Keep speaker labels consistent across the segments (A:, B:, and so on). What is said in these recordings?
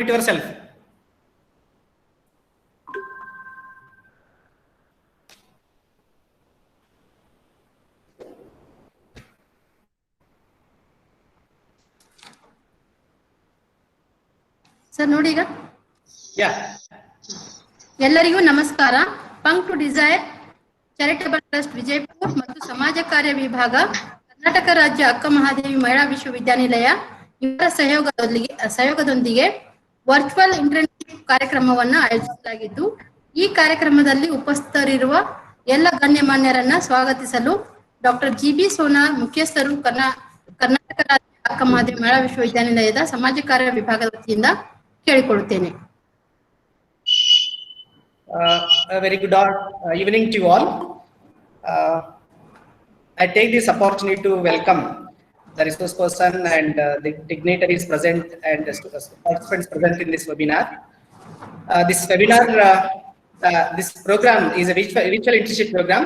A: yourself.
B: Sir, ನೋಡಿ ಈಗ.
A: Yeah.
B: ಎಲ್ಲರಿಗೂ ನಮಸ್ಕಾರ. ಪಂಕ್ ಟು ಡಿಸೈರ್ ಚಾರಿಟಬಲ್ ಟ್ರಸ್ಟ್ ವಿಜಯಪುರ ಮತ್ತು ಸಮಾಜ ಕಾರ್ಯ ವಿಭಾಗ ಕರ್ನಾಟಕ ರಾಜ್ಯ ಅಕ್ಕ ಮಹಾದೇವಿ ಮಹಿಳಾ ವಿಶ್ವವಿದ್ಯಾನಿಲಯ ಇವರ ಸಹಯೋಗದೊಂದಿಗೆ ವರ್ಚುವಲ್ ಇಂಟರ್ನ್ಶಿಪ್ ಕಾರ್ಯಕ್ರಮವನ್ನು ಆಯೋಜಿಸಲಾಗಿದ್ದು, ಈ ಕಾರ್ಯಕ್ರಮದಲ್ಲಿ ಉಪಸ್ಥಿತರಿರುವ ಎಲ್ಲ ಗಣ್ಯಮಾನ್ಯರನ್ನ ಸ್ವಾಗತಿಸಲು ಡಾಕ್ಟರ್ ಜಿ.ಬಿ. ಸೋನಾರ್, ಮುಖ್ಯಸ್ಥರು, ಕರ್ನಾಟಕ ರಾಜ್ಯ ಅಕ್ಕ ಮಹಾದೇವಿ ಮಹಿಳಾ ವಿಶ್ವವಿದ್ಯಾನಿಲಯದ ಸಮಾಜ ಕಾರ್ಯ ವಿಭಾಗದ ವತಿಯಿಂದ ಕೇಳಿಕೊಳ್ಳುತ್ತೇನೆ.
A: A very good evening to you all. I take this opportunity to welcome the resource person and the dignitaries present and the participants present in this webinar. This webinar, this program is a virtual internship program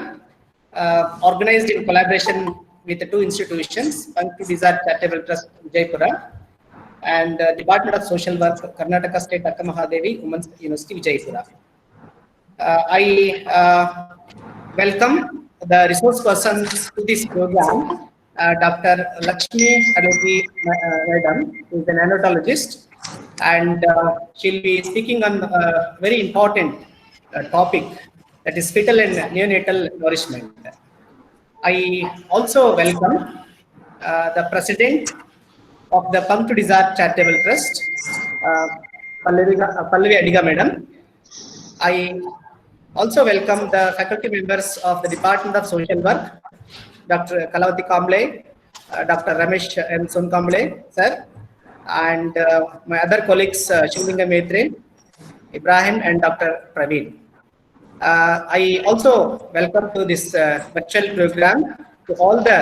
A: organized in collaboration with the two institutions, Punk to Desire Charitable Trust Vijaypura and Department of Social Work, Karnataka State Akka Mahadevi Women's University Vijaypura. I welcome the resource person to this program, Dr. Lakshmi Adoti Madam, who is an neonatologist, and she'll be speaking on a very important topic, that is fetal and neonatal nourishment. I also welcome the president of the Punk to Desire Charitable Trust, Pallavi Adiga Madam. I also welcome the faculty members of the Department of Social Work, Dr. Kalavati Kamble, Dr. Ramesh M. Sonkamble, sir, and my other colleagues, Shivlinga Maitre, Ibrahim, and Dr. Praveen. I also welcome to this virtual program to all the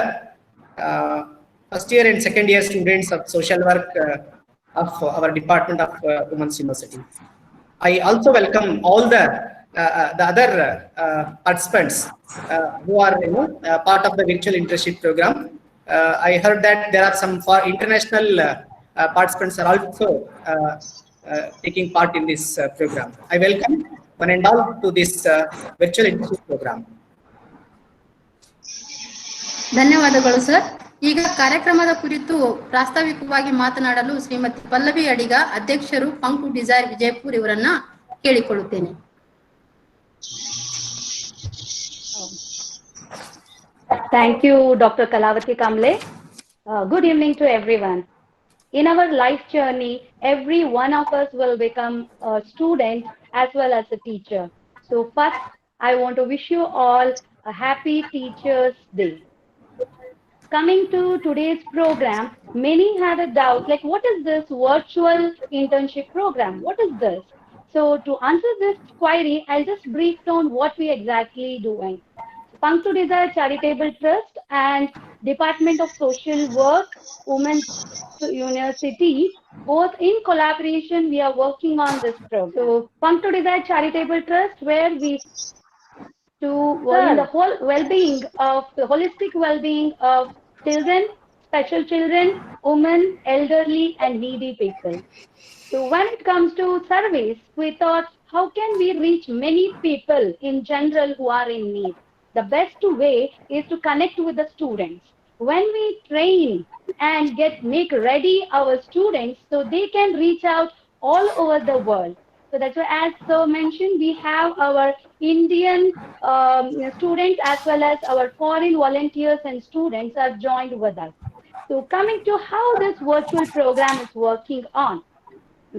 A: first year and second year students of social work of our Department of Women's University. I also welcome all the other participants who are part of the virtual internship program. I heard that there are some international participants are also taking part in this program. I welcome one and all to this virtual internship program.
B: ಧನ್ಯವಾದಗಳು sir. ಈಗ ಕಾರ್ಯಕ್ರಮದ ಕುರಿತು ಪ್ರಾಸ್ತಾವಿಕವಾಗಿ ಮಾತನಾಡಲು ಶ್ರೀಮತಿ ಪಲ್ಲವಿ ಅಡಿಗ, ಅಧ್ಯಕ್ಷರು, ಪಂಕ್ ಟು desire Vijayapura ಇವರನ್ನ ಕೇಳಿಕೊಳ್ಳುತ್ತೇನೆ.
C: Thank you, Dr. Kalavati Kamble. Good evening to everyone. In our life journey, every one of us will become a student as well as a teacher. So first, I want to wish you all a happy Teachers' Day. Coming to today's program, many had a doubt, like, what is this virtual internship program? What is this? So to answer this query, I'll just brief down what we exactly doing. Punk to Desire Charitable Trust and Department of Social Work, Women's University, both in collaboration, we are working on this program. So Punk to Desire Charitable Trust, where we in the whole well-being of the holistic well-being of children, special children, women, elderly, and needy people. So when it comes to surveys, we thought, how can we reach many people in general who are in need? The best way is to connect with the students. When we train and make ready our students so they can reach out all over the world. So that's why, as Sir mentioned, we have our Indian students as well as our foreign volunteers and students are joined with us. So coming to how this virtual program is working on.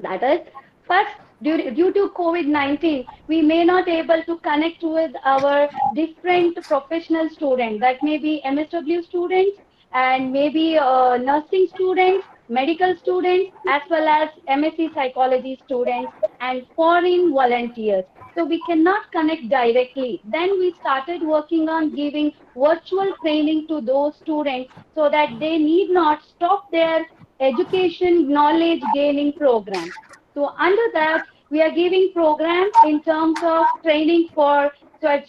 C: That is, first, due to COVID-19, we may not able to connect with our different professional students. That may be MSW students and maybe nursing students, medical students, as well as MSc psychology students and foreign volunteers. So we cannot connect directly. Then we started working on giving virtual training to those students so that they need not stop their education knowledge gaining program. So under that, we are giving programs in terms of training for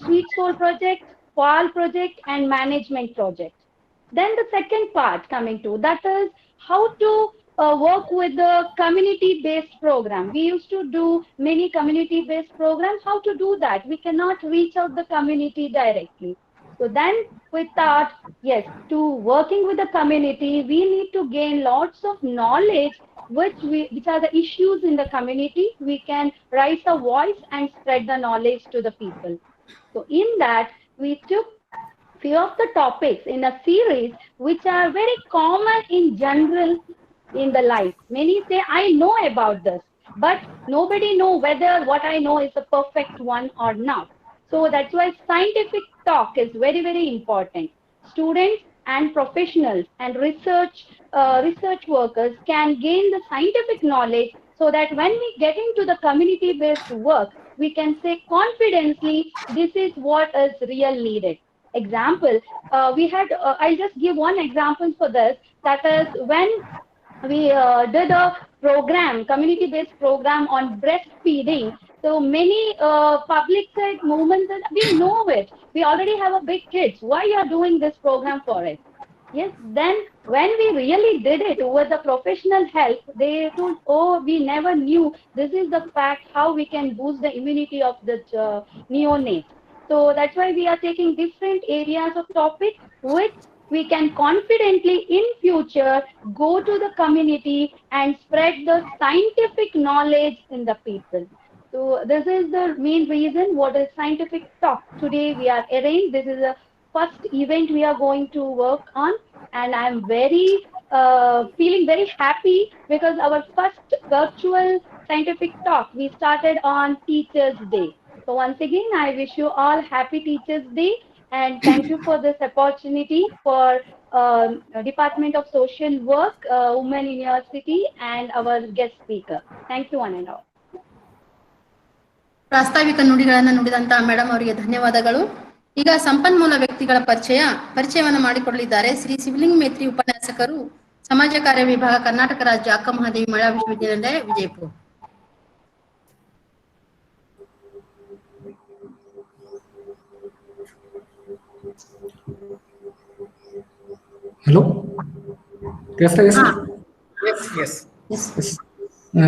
C: Sweet Soul project, FAL project, and management project. Then the second part coming to, that is how to work with the community-based program. We used to do many community-based programs. How to do that? We cannot reach out the community directly. So then we thought, yes, to working with the community, we need to gain lots of knowledge which are the issues in the community. We can raise a voice and spread the knowledge to the people. So in that, we took few of the topics in a series which are very common in general in the life. Many say, I know about this, but nobody know whether what I know is the perfect one or not. So that's why scientific talk is very, very important. Students and professionals and research workers can gain the scientific knowledge so that when we get into the community-based work, we can say confidently, this is what is real needed. Example, I'll just give one example for this. That is when we did a program, community-based program on breastfeeding. So many public side movements, we know it. We already have a big kids. Why you are doing this program for it? Yes, then when we really did it with the professional help, they told, oh, we never knew this is the fact how we can boost the immunity of the neonates. So that's why we are taking different areas of topic which we can confidently in future go to the community and spread the scientific knowledge in the people. So this is the main reason what is scientific talk. Today we are arranged. This is a first event we are going to work on, and I'm very feeling very happy because our first virtual scientific talk we started on Teachers Day. So once again, I wish you all happy Teachers Day, and thank you for this opportunity for Department of Social Work, Women University, and our guest speaker. Thank you one and all.
B: ಪ್ರಾಸ್ತಾವಿಕ ನುಡಿಗಳನ್ನು ನುಡಿದಂತಹ madam ಅವರಿಗೆ ಧನ್ಯವಾದಗಳು. ಈಗ ಸಂಪನ್ಮೂಲ ವ್ಯಕ್ತಿಗಳ ಪರಿಚಯವನ್ನು ಮಾಡಿಕೊಳ್ಳಲಿದ್ದಾರೆ ಶ್ರೀ ಶಿವಲಿಂಗ ಮೇತ್ರಿ, ಉಪನ್ಯಾಸಕರು, ಸಮಾಜ ಕಾರ್ಯ ವಿಭಾಗ, ಕರ್ನಾಟಕ ರಾಜ್ಯ ಅಕ್ಕ ಮಹಾದೇವಿ ಮಹಿಳಾ ವಿಶ್ವವಿದ್ಯಾನಿಲಯ, Vijayapura.
D: Hello. Yes, yes.
A: Yes.
D: A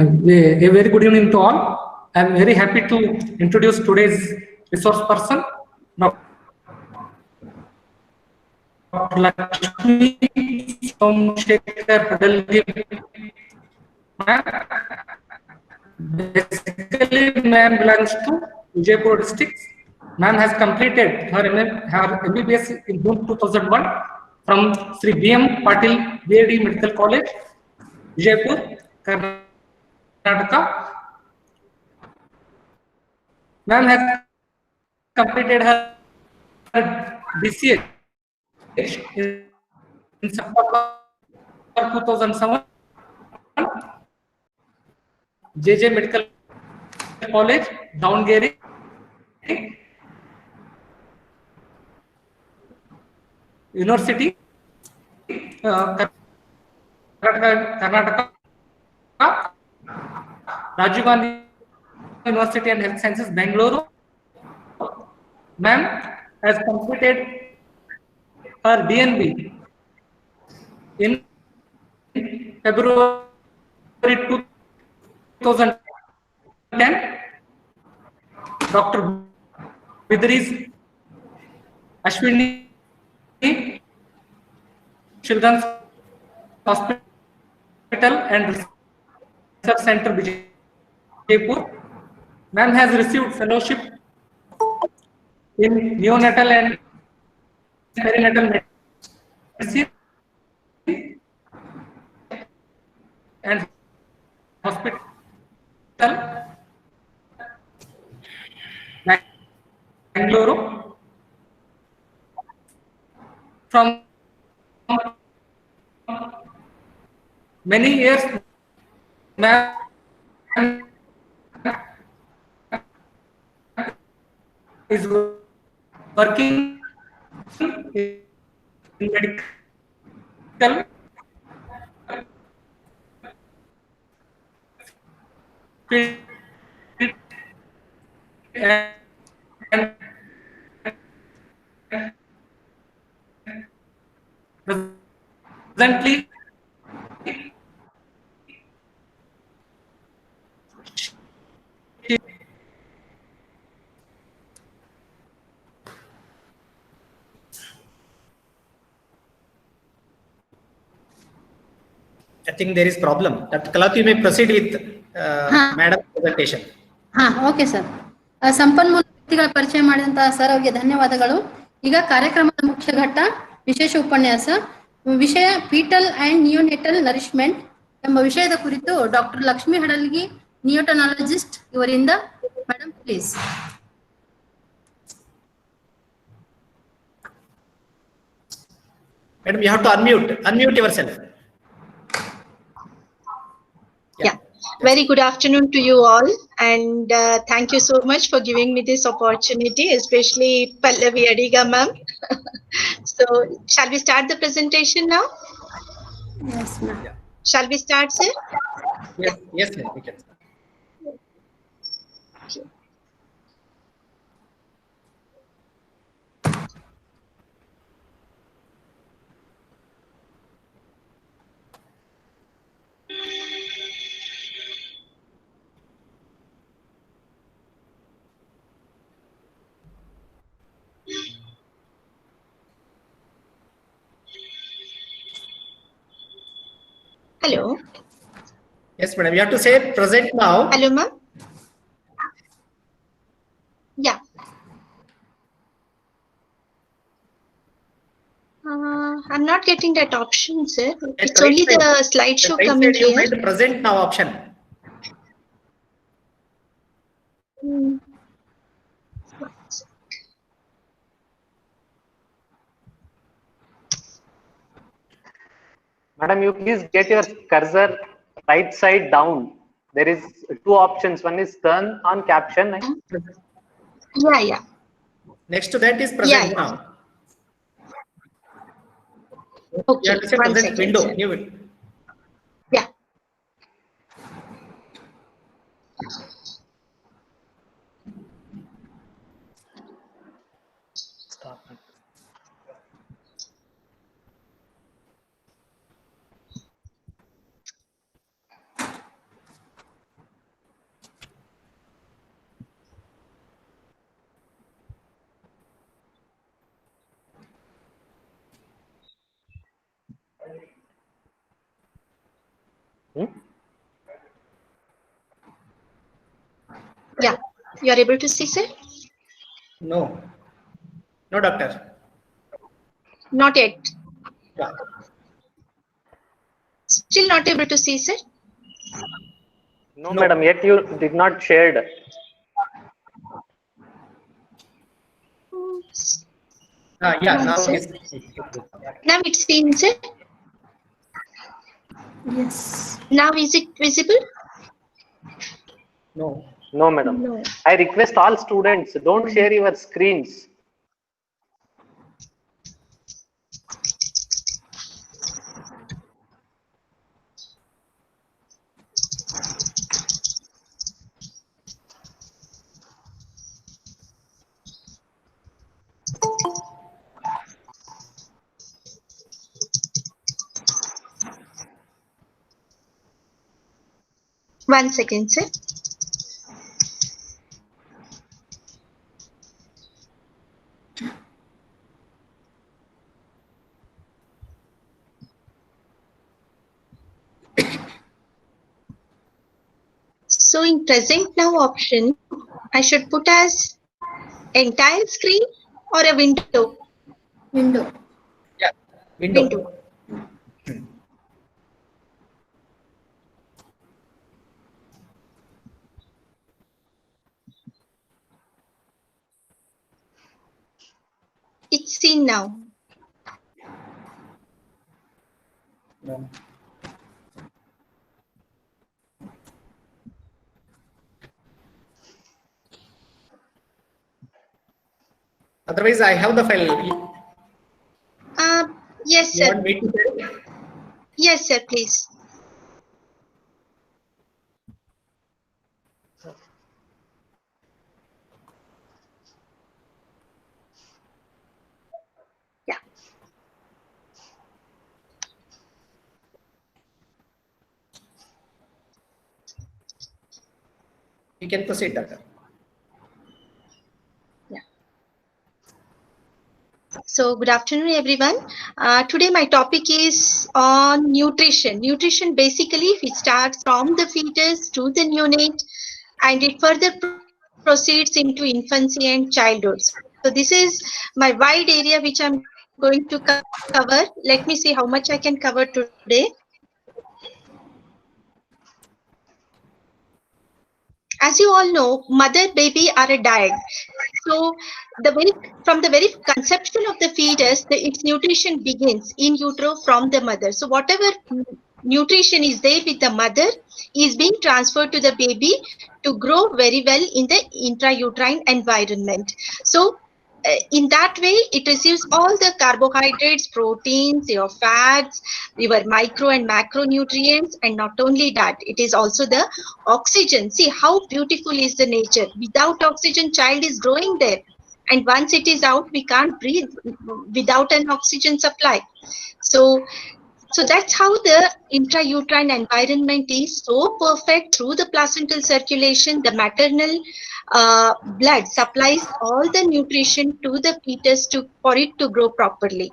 D: very good evening to all. I am very happy to introduce today's resource person, Dr. Lakshmi Somsekhar Hadalgi. Basically, ma'am belongs to Vijaypur district. Ma'am has completed her MBBS in June 2001 from Sri B.M. Patil B.A.D. Medical College, Vijaypur, Karnataka. Ma'am has completed her BCA in September 2007, JJ Medical College, Davangere, University, Karnataka, Rajiv Gandhi University and Health Sciences, Bangalore. Ma'am has completed her DNB in February 2010. Dr. Bidris Ashwini, Children's Hospital and Research Center, Vijaypur. Ma'am has received fellowship in neonatal and perinatal medicine and hospital Bangalore. From many years, ma'am is working in medical field and presently
A: think there is problem. Dr. Kalavati, you may proceed with Madam presentation.
B: ಹಾ okay sir. ಸಂಪನ್ಮೂಲ ವ್ಯಕ್ತಿಗಳ ಪರಿಚಯ ಮಾಡಿದಂತಹ sir ಅವರಿಗೆ ಧನ್ಯವಾದಗಳು. ಈಗ ಕಾರ್ಯಕ್ರಮದ ಮುಖ್ಯ ಘಟ್ಟ ವಿಶೇಷ ಉಪನ್ಯಾಸ ವಿಷಯ ಫೀಟಲ್ ಅಂಡ್ ನಿಯೋನೆಟಲ್ ನರಿಶ್ಮೆಂಟ್ ಎಂಬ ವಿಷಯದ ಕುರಿತು ಡಾಕ್ಟರ್ ಲಕ್ಷ್ಮಿ ಹಡಲ್ಗಿ ನಿಯೋಟನಾಲಜಿಸ್ಟ್ ಇವರಿಂದ madam please.
A: Madam, you have to unmute yourself.
E: Yeah. Very good afternoon to you all, and thank you so much for giving me this opportunity, especially Pallavi Adiga ma'am. So, shall we start the presentation now?
B: Yes, ma'am.
E: Shall we start, sir?
A: Yes, ma'am, we can start.
E: Hello.
A: Yes, madam. You have to say present now.
E: Hello, ma'am. Yeah. I'm not getting that option, sir. It's
A: right
E: only
A: side.
E: the slideshow
A: Right
E: coming
A: side you
E: here.
A: find the present now option.
F: Madam, you please get your cursor right side down. There is two options. One is turn on caption.
E: Yeah.
A: Next to that is present
E: Yeah.
A: now.
E: Okay.
A: You have to say
E: One
A: present
E: second,
A: window.
E: sir.
A: New window.
E: Yeah.
F: Stop.
E: Yeah. You are able to see, sir?
A: No. No, doctor.
E: Not yet.
A: Yeah.
E: Still not able to see, sir?
F: No, madam, yet you did not shared.
A: Yeah,
E: One
A: now
E: sec.
A: it is.
E: Now it's seen, sir?
B: Yes.
E: Now is it visible?
A: No.
F: No, madam.
E: No.
F: I request all students, don't share your screens.
E: One second, sir. So in present now option, I should put as entire screen or a window?
B: Window.
A: Yeah. Window.
E: Window. It's seen now.
A: No. Otherwise, I have the file.
E: Yes,
A: You
E: sir.
A: want me to say?
E: Yes, sir, please. Yeah.
A: You can proceed, doctor.
E: So good afternoon, everyone. Today my topic is on nutrition. Nutrition basically it starts from the fetus to the neonate and it further proceeds into infancy and childhood. So this is my wide area which I'm going to cover. Let me see how much I can cover today. As you all know, mother baby are a dyad. So from the very conception of the fetus, its nutrition begins in utero from the mother. So whatever nutrition is there with the mother is being transferred to the baby to grow very well in the intrauterine environment. So in that way, it receives all the carbohydrates, proteins, your fats, your micro and macronutrients, and not only that, it is also the oxygen. See how beautiful is the nature. Without oxygen, child is growing there. And once it is out, we can't breathe without an oxygen supply. So that's how the intrauterine environment is so perfect through the placental circulation. The maternal blood supplies all the nutrition to the fetus for it to grow properly.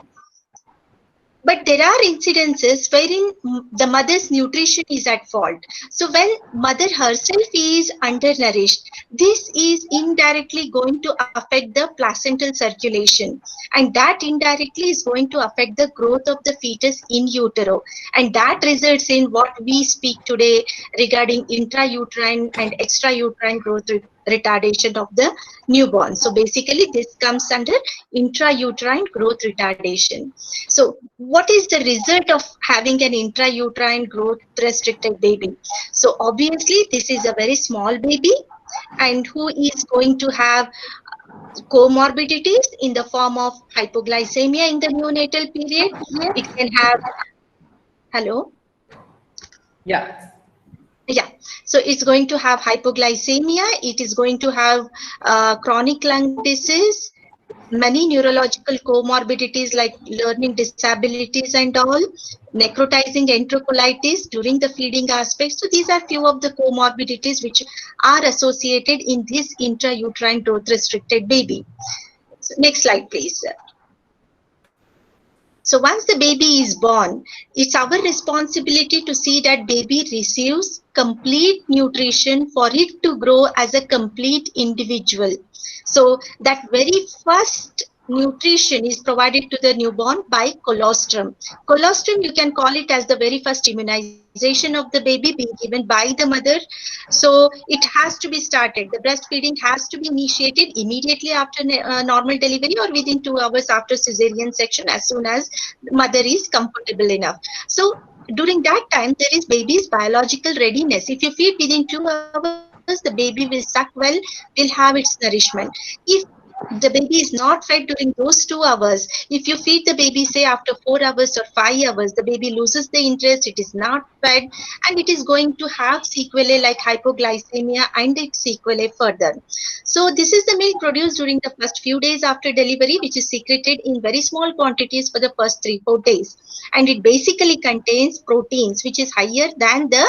E: But there are incidences wherein the mother's nutrition is at fault. So when mother herself is undernourished, this is indirectly going to affect the placental circulation. And that indirectly is going to affect the growth of the fetus in utero. And that results in what we speak today regarding intrauterine and extrauterine growth retardation of the newborn. So basically this comes under intrauterine growth retardation. So what is the result of having an intrauterine growth restricted baby? So obviously this is a very small baby and who is going to have comorbidities in the form of hypoglycemia in the neonatal period. It can have, hello?
A: Yeah.
E: Yeah, so it's going to have hypoglycemia, it is going to have chronic lung disease, many neurological comorbidities like learning disabilities and all, necrotizing enterocolitis during the feeding aspect. So these are few of the comorbidities which are associated in this intrauterine growth restricted baby. So next slide, please. So once the baby is born, it's our responsibility to see that baby receives complete nutrition for it to grow as a complete individual. So that very first nutrition is provided to the newborn by colostrum. Colostrum, you can call it as the very first immunization of the baby being given by the mother. So it has to be started. The breastfeeding has to be initiated immediately after normal delivery or within 2 hours after cesarean section as soon as the mother is comfortable enough. So during that time, there is baby's biological readiness. If you feed within 2 hours, the baby will suck well, will have its nourishment. If the baby is not fed during those 2 hours, if you feed the baby say after 4 hours or 5 hours, the baby loses the interest, it is not fed, and it is going to have sequelae like hypoglycemia and its sequelae further. So this is the milk produced during the first few days after delivery, which is secreted in very small quantities for the first 3-4 days, and it basically contains proteins which is higher than the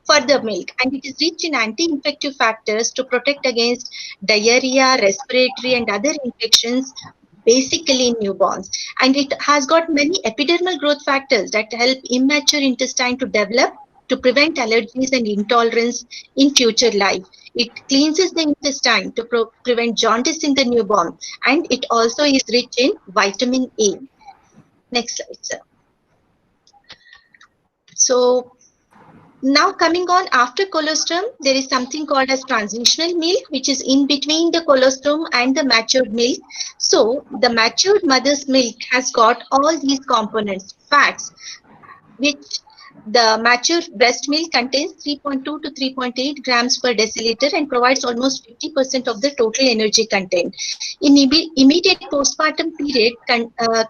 E: further milk, and it is rich in anti-infective factors to protect against diarrhea, respiratory and other infections basically in newborns. And it has got many epidermal growth factors that help immature intestine to develop to prevent allergies and intolerance in future life. It cleanses the intestine to prevent jaundice in the newborn, and it also is rich in vitamin A. Next slide, sir. So now coming on after colostrum, there is something called as transitional milk, which is in between the colostrum and the matured milk. So the matured mother's milk has got all these components, fats, which the mature breast milk contains 3.2 to 3.8 grams per deciliter and provides almost 50% of the total energy content. In immediate postpartum period,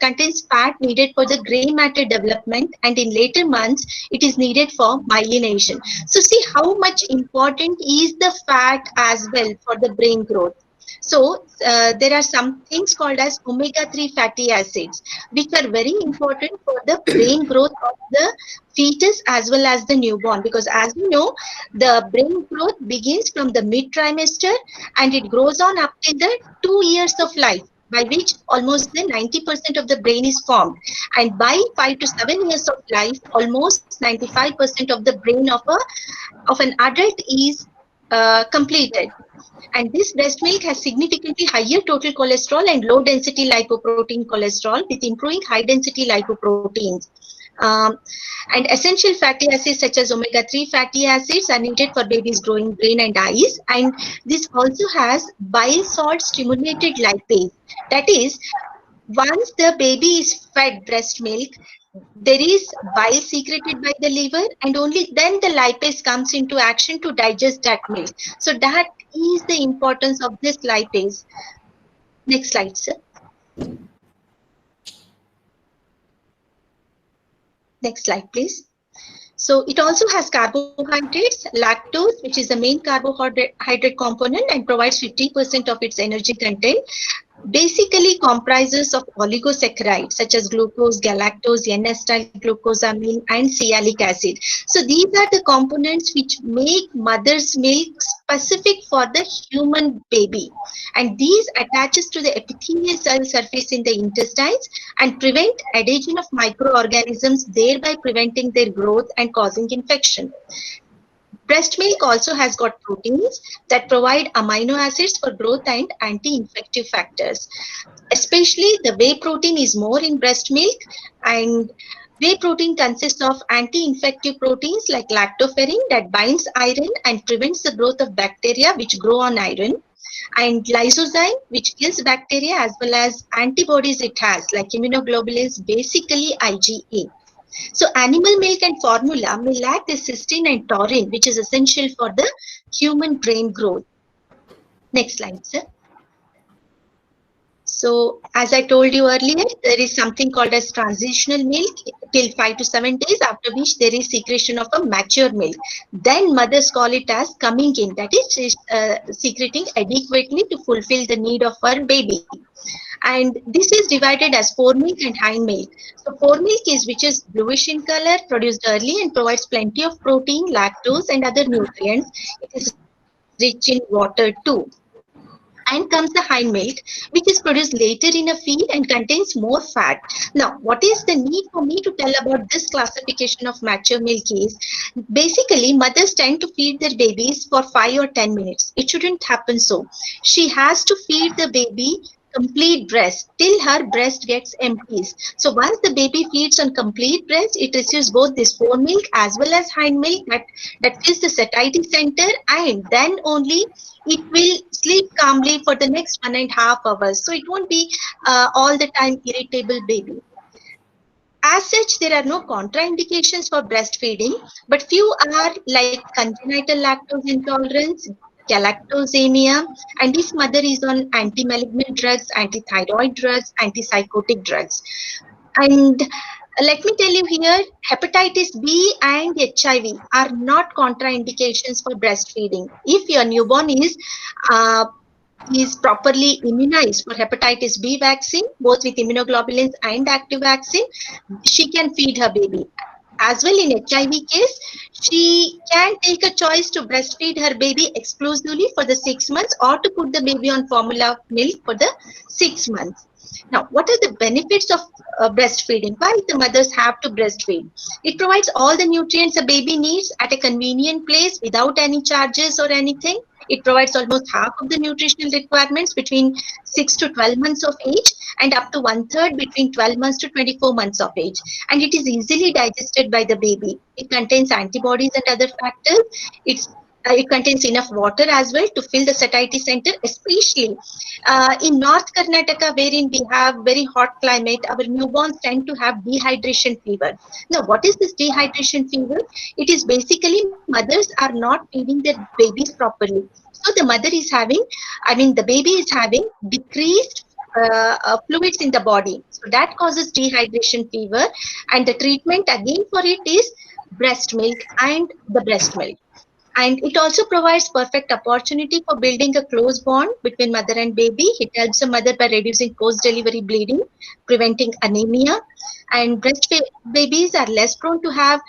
E: contains fat needed for the gray matter development, and in later months, it is needed for myelination. So see how much important is the fat as well for the brain growth. So there are some things called as omega-3 fatty acids, which are very important for the brain growth of the fetus as well as the newborn, because as you know, the brain growth begins from the mid trimester and it grows on up till the 2 years of life. by which almost the 90% of the brain is formed. And by 5 to 7 years of life, almost 95% of the brain of an adult is completed. And this breast milk has significantly higher total cholesterol and low density lipoprotein cholesterol with improving high density lipoproteins. And essential fatty acids such as omega-3 fatty acids are needed for baby's growing brain and eyes. And this also has bile salt stimulated lipase. That is, once the baby is fed breast milk, there is bile secreted by the liver, and only then the lipase comes into action to digest that milk. So that is the importance of this lipase. Next slide, sir. Next slide, please. So it also has carbohydrates, lactose, which is the main carbohydrate component and provides 50% of its energy content. Basically comprises of oligosaccharides such as glucose, galactose, N-acetyl glucosamine, and sialic acid. So these are the components which make mother's milk specific for the human baby. And these attaches to the epithelial cell surface in the intestines and prevent adhesion of microorganisms, thereby preventing their growth and causing infection. Breast milk also has got proteins that provide amino acids for growth and anti-infective factors. Especially the whey protein is more in breast milk, and whey protein consists of anti-infective proteins like lactoferrin that binds iron and prevents the growth of bacteria which grow on iron, and lysozyme which kills bacteria, as well as antibodies it has like immunoglobulins, basically IgA. So animal milk and formula may lack the cysteine and taurine, which is essential for the human brain growth. Next slide, sir. So as I told you earlier, there is something called as transitional milk till 5 to 7 days, after which there is secretion of a mature milk. Then mothers call it as coming in, that is secreting adequately to fulfill the need of her baby. And this is divided as foremilk and hindmilk. So foremilk is which is bluish in color, produced early and provides plenty of protein, lactose and other nutrients. It is rich in water too. And comes the hindmilk, which is produced later in a feed and contains more fat. Now, what is the need for me to tell about this classification of mature milk is, basically mothers tend to feed their babies for 5 or 10 minutes. It shouldn't happen so. She has to feed the baby complete breast till her breast gets empties. So once the baby feeds on complete breast, it receives both this foremilk as well as hindmilk that fills the satiety center, and then only it will sleep calmly for the next 1.5 hours. So it won't be all the time irritable baby. As such, there are no contraindications for breastfeeding, but few are like congenital lactose intolerance, galactosemia, and if mother is on anti-malignant drugs, anti-thyroid drugs, antipsychotic drugs. And let me tell you here, hepatitis B and HIV are not contraindications for breastfeeding. If your newborn is properly immunized for hepatitis B vaccine, both with immunoglobulins and active vaccine, she can feed her baby. As well, in HIV case, she can take a choice to breastfeed her baby exclusively for the 6 months, or to put the baby on formula milk for the 6 months. Now, what are the benefits of breastfeeding? Why the mothers have to breastfeed? It provides all the nutrients a baby needs at a convenient place without any charges or anything. It provides almost half of the nutritional requirements between 6 to 12 months of age, and up to 1/3 between 12 months to 24 months of age. And it is easily digested by the baby. It contains antibodies and other factors. It contains enough water as well to fill the satiety center, especially in North Karnataka, wherein we have very hot climate. Our newborns tend to have dehydration fever. Now, what is this dehydration fever? It is basically mothers are not feeding their babies properly. So the the baby is having decreased fluids in the body. So that causes dehydration fever, and the treatment again for it is breast milk and the breast milk. And it also provides perfect opportunity for building a close bond between mother and baby. It helps the mother by reducing post-delivery bleeding, preventing anemia, and breastfed babies are less prone to have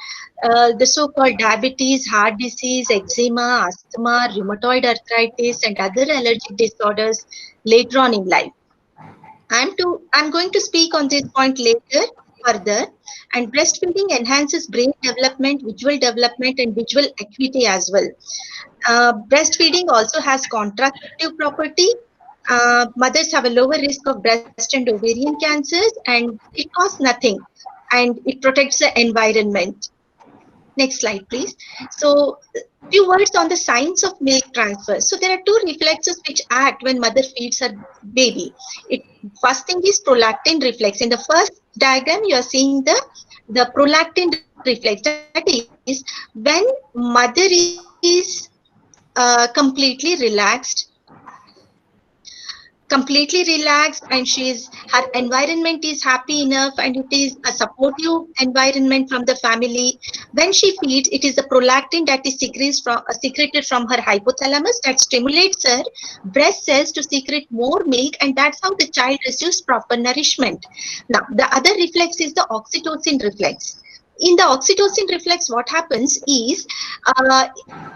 E: the so-called diabetes, heart disease, eczema, asthma, rheumatoid arthritis, and other allergic disorders later on in life. I'm going to speak on this point later further. And breastfeeding enhances brain development, visual development, and visual acuity as well. Breastfeeding also has contraceptive property. Mothers have a lower risk of breast and ovarian cancers, and it costs nothing, and it protects the environment. Next slide, please. So, few words on the science of milk transfer. So, there are two reflexes which act when mother feeds her baby. First thing is prolactin reflex. In the first diagram, you are seeing the prolactin reflex. That is when mother is completely relaxed, and her environment is happy enough, and it is a supportive environment from the family. When she feeds, it is the prolactin that is secreted from her hypothalamus that stimulates her breast cells to secrete more milk, and that's how the child receives proper nourishment. Now, the other reflex is the oxytocin reflex. In the oxytocin reflex, what happens is,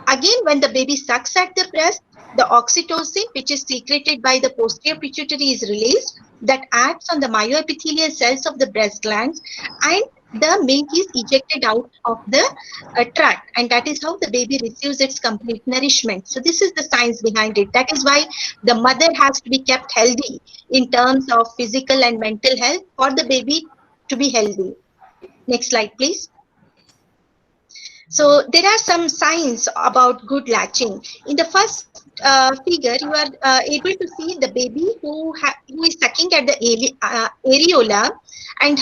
E: again, when the baby sucks at the breast, the oxytocin, which is secreted by the posterior pituitary, is released, that acts on the myoepithelial cells of the breast glands, and the milk is ejected out of the tract, and that is how the baby receives its complete nourishment. So this is the science behind it. That is why the mother has to be kept healthy in terms of physical and mental health for the baby to be healthy. Next slide, please. So there are some signs about good latching. In the first figure, you are able to see the baby who is sucking at the areola, and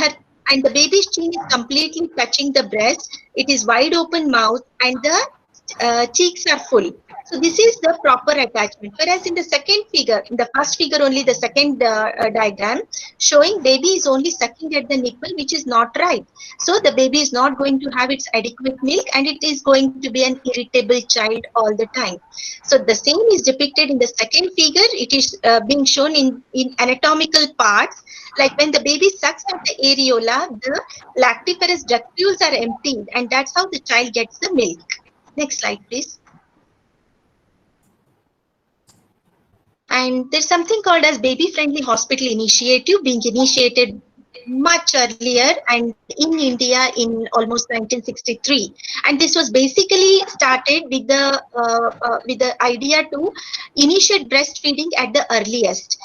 E: the baby's chin is completely touching the breast. It is wide open mouth, and the cheeks are full. So this is the proper attachment. Whereas in the second figure, in the first figure only, the second diagram showing baby is only sucking at the nipple, which is not right. So the baby is not going to have its adequate milk, and it is going to be an irritable child all the time. So the same is depicted in the second figure. It is being shown in anatomical parts. Like when the baby sucks at the areola, the lactiferous ductules are emptied, and that's how the child gets the milk. Next slide, please. And there's something called as Baby Friendly Hospital Initiative being initiated much earlier and in India in almost 1963. And this was basically started with the idea to initiate breastfeeding at the earliest.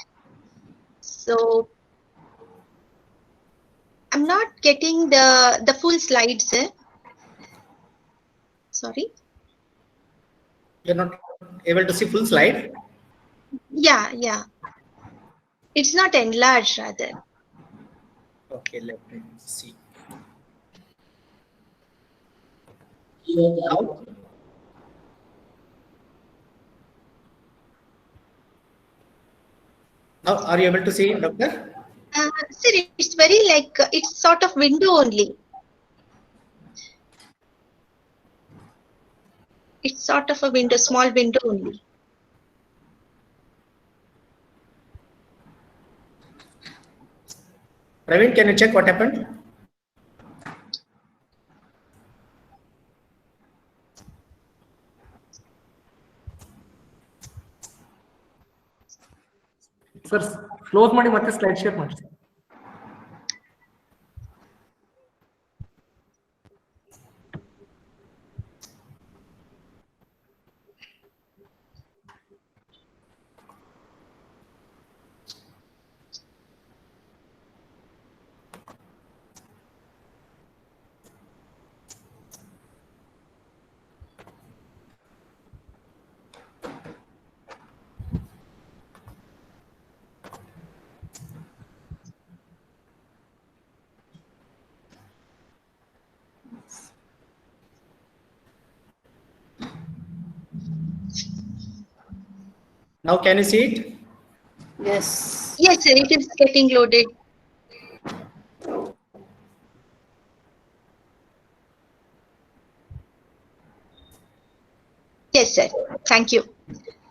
E: So I'm not getting the full slides. Sorry.
A: You're not able to see full slide?
E: Yeah. It's not enlarged rather.
A: Okay, let me see. Now, are you able to see, doctor?
E: Sir, it's very like, it's sort of window only. It's sort of a window, small window only.
A: Praveen, can you check what happened?
D: Sir, close ಮಾಡಿ ಮತ್ತೆ slide share ಮಾಡಿ.
A: Now, can you see it?
B: Yes.
E: Yes, sir, it is getting loaded. Yes, sir. Thank you.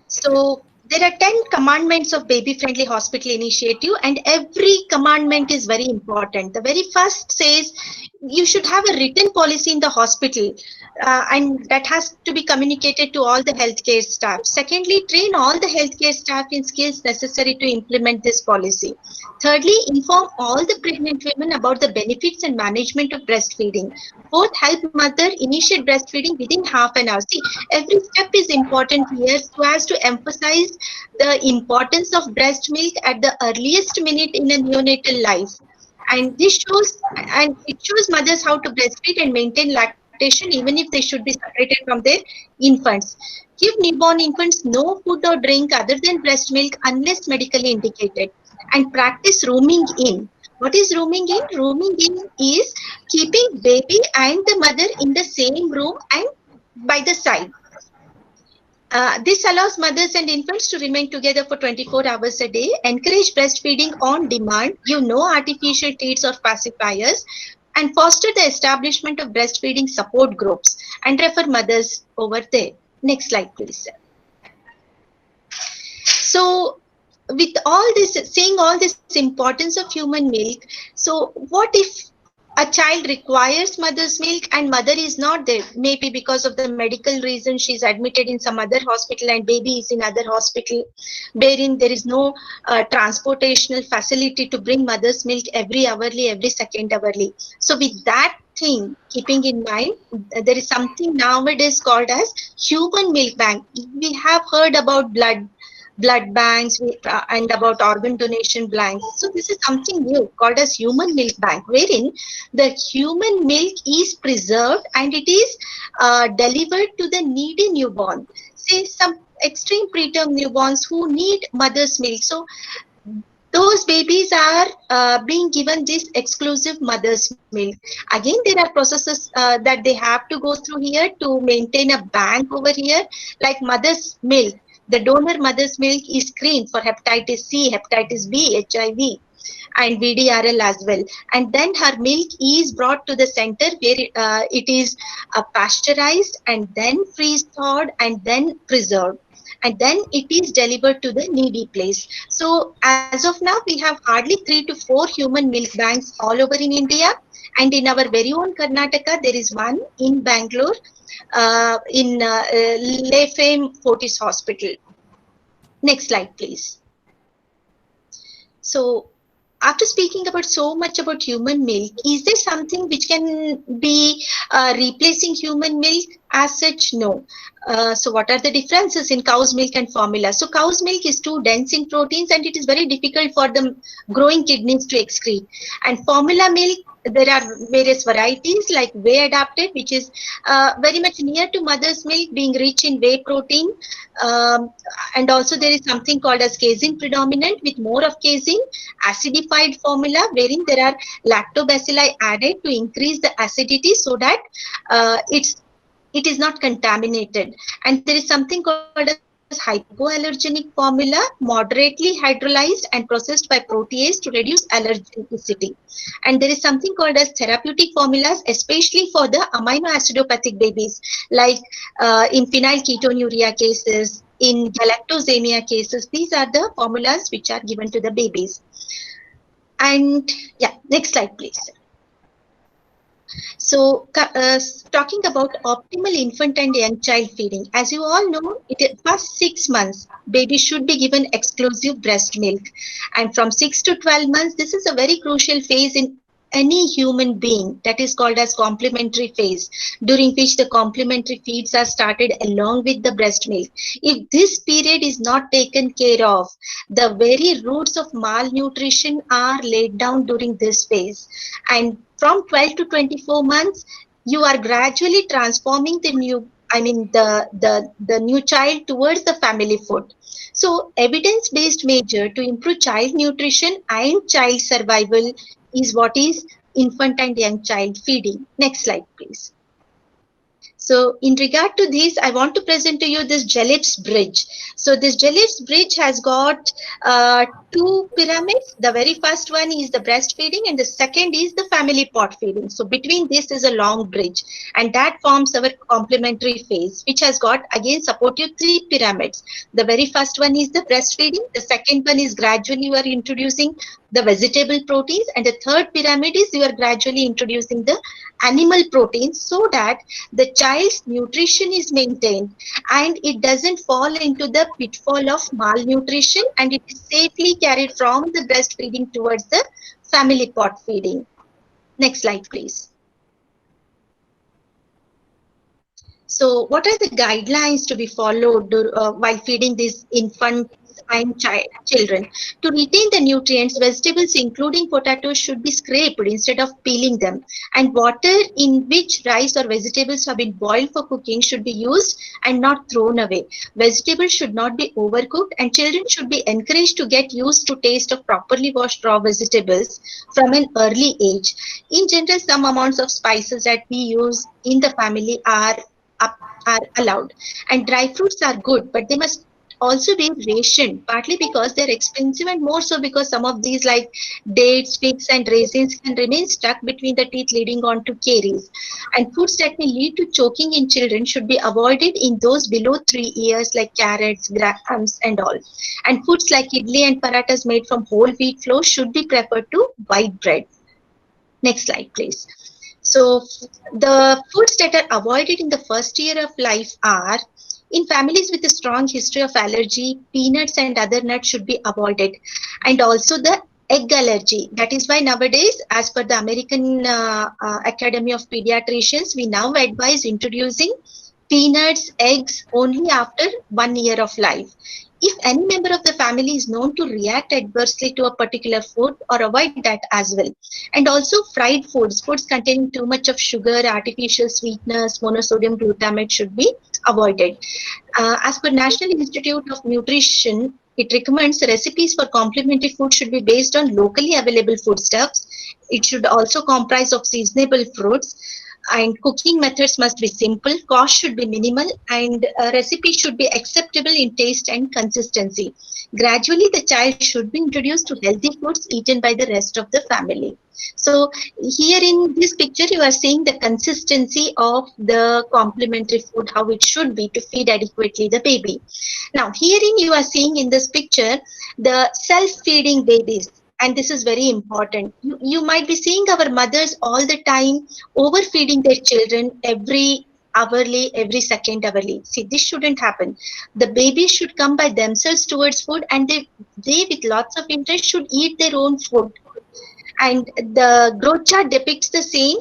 E: So there are 10 commandments of baby friendly hospital initiative, and every commandment is very important. The very first says you should have a written policy in the hospital, and that has to be communicated to all the healthcare staff. Secondly, train all the healthcare staff in skills necessary to implement this policy. Thirdly, inform all the pregnant women about the benefits and management of breastfeeding. Fourth, help mother initiate breastfeeding within half an hour. See, every step is important here so as to emphasize the importance of breast milk at the earliest minute in a neonatal life. And it shows mothers how to breastfeed and maintain lactation even if they should be separated from their infants. Give newborn infants no food or drink other than breast milk unless medically indicated. And practice rooming in. What is rooming in? Rooming in is keeping baby and the mother in the same room and by the side. This allows mothers and infants to remain together for 24 hours a day. Encourage breastfeeding on demand. Artificial teats or pacifiers. And foster the establishment of breastfeeding support groups and refer mothers over there. Next slide, please. So, with all this, saying all this importance of human milk, so what if a child requires mother's milk and mother is not there? Maybe because of the medical reason she's admitted in some other hospital and baby is in other hospital, wherein there is no transportational facility to bring mother's milk every hourly, every second hourly. So with that thing keeping in mind, there is something nowadays called as human milk bank. We have heard about blood banks and about organ donation banks. So this is something new called as human milk bank, wherein the human milk is preserved and it is delivered to the needy newborn. Say some extreme preterm newborns who need mother's milk. So those babies are being given this exclusive mother's milk. Again, there are processes that they have to go through here to maintain a bank over here, like mother's milk. The donor mother's milk is screened for hepatitis C, hepatitis B, HIV, and VDRL as well. And then her milk is brought to the center where it is pasteurized and then freeze-thawed and then preserved. And then it is delivered to the needy place. So as of now, we have hardly 3 to 4 human milk banks all over in India. And in our very own Karnataka, there is one in Bangalore, in Lefame Fortis Hospital. Next slide, please. So after speaking about so much about human milk, is there something which can be replacing human milk? As such, no. So what are the differences in cow's milk and formula? So cow's milk is too dense in proteins and it is very difficult for the growing kidneys to excrete. And formula milk, there are various varieties like whey adapted, which is very much near to mother's milk, being rich in whey protein. And also there is something called as casein predominant with more of casein. Acidified formula, wherein there are lactobacilli added to increase the acidity so that it is not contaminated. And there is something called as hypoallergenic formula, moderately hydrolyzed and processed by protease to reduce allergenicity. And there is something called as therapeutic formulas, especially for the amino acidopathic babies, like in phenylketonuria cases, in galactosemia cases. These are the formulas which are given to the babies. And yeah, next slide, please. So talking about optimal infant and young child feeding, as you all know, first 6 months, baby should be given exclusive breast milk. And from 6 to 12 months, this is a very crucial phase in any human being, that is called as complementary phase, during which the complementary feeds are started along with the breast milk. If this period is not taken care of, the very roots of malnutrition are laid down during this phase. And from 12 to 24 months, you are gradually transforming the new, the new child towards the family food. So evidence-based measure to improve child nutrition and child survival is what is infant and young child feeding. Next slide, please. So in regard to this, I want to present to you this Gellif's bridge. So this Gellif's bridge has got two pyramids. The very first one is the breastfeeding and the second is the family pot feeding. So between this is a long bridge, and that forms our complementary phase, which has got again supportive three pyramids. The very first one is the breastfeeding. The second one is gradually you are introducing the vegetable proteins, and the third pyramid is you are gradually introducing the animal proteins, so that the child's nutrition is maintained and it doesn't fall into the pitfall of malnutrition, and it is safely carried from the breastfeeding towards the family pot feeding. Next slide, please. So what are the guidelines to be followed while feeding these infants and children? To retain the nutrients, vegetables including potatoes should be scraped instead of peeling them, and water in which rice or vegetables have been boiled for cooking should be used and not thrown away. Vegetables should not be overcooked, and children should be encouraged to get used to taste of properly washed raw vegetables from an early age. In general, some amounts of spices that we use in the family are allowed, and dry fruits are good, but they must also be rationed, partly because they're expensive and more so because some of these like dates, figs and raisins can remain stuck between the teeth, leading on to caries. And foods that may lead to choking in children should be avoided in those below 3 years, like carrots, grams and all. And foods like idli and parathas made from whole wheat flour should be preferred to white bread. Next slide, please. So the foods that are avoided in the first year of life are, in families with a strong history of allergy, peanuts and other nuts should be avoided, and also the egg allergy. That is why nowadays, as per the American Academy of Pediatricians, we now advise introducing peanuts, eggs only after 1 year of life. If any member of the family is known to react adversely to a particular food, or avoid that as well. And also fried foods, foods containing too much of sugar, artificial sweeteners, monosodium glutamate should be avoided. As per National Institute of Nutrition, it recommends recipes for complementary food should be based on locally available foodstuffs. It should also comprise of seasonable fruits, and cooking methods must be simple, cost should be minimal, and recipe should be acceptable in taste and consistency. Gradually, the child should be introduced to healthy foods eaten by the rest of the family. So here in this picture, you are seeing the consistency of the complementary food, how it should be to feed adequately the baby. Now, herein you are seeing in this picture the self-feeding babies. And this is very important. You might be seeing our mothers all the time overfeeding their children every hourly, every second hourly. See, this shouldn't happen. The babies should come by themselves towards food, and they with lots of interest should eat their own food. And the growth chart depicts the same.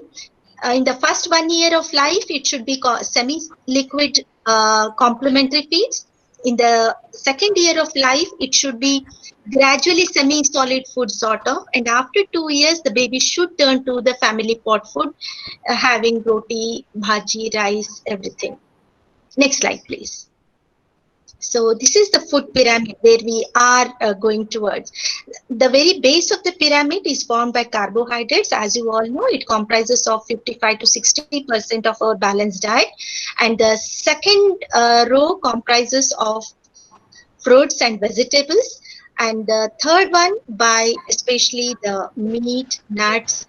E: In the first 1 year of life, it should be semi-liquid complementary feeds. In the second year of life, it should be gradually semi-solid food sort of, and after 2 years the baby should turn to the family pot food, having roti, bhaji, rice, everything. Next slide, please. So this is the food pyramid where we are going towards. The very base of the pyramid is formed by carbohydrates. As you all know, it comprises of 55 to 60% of our balanced diet, and the second row comprises of fruits and vegetables, and the third one by especially the meat, nuts,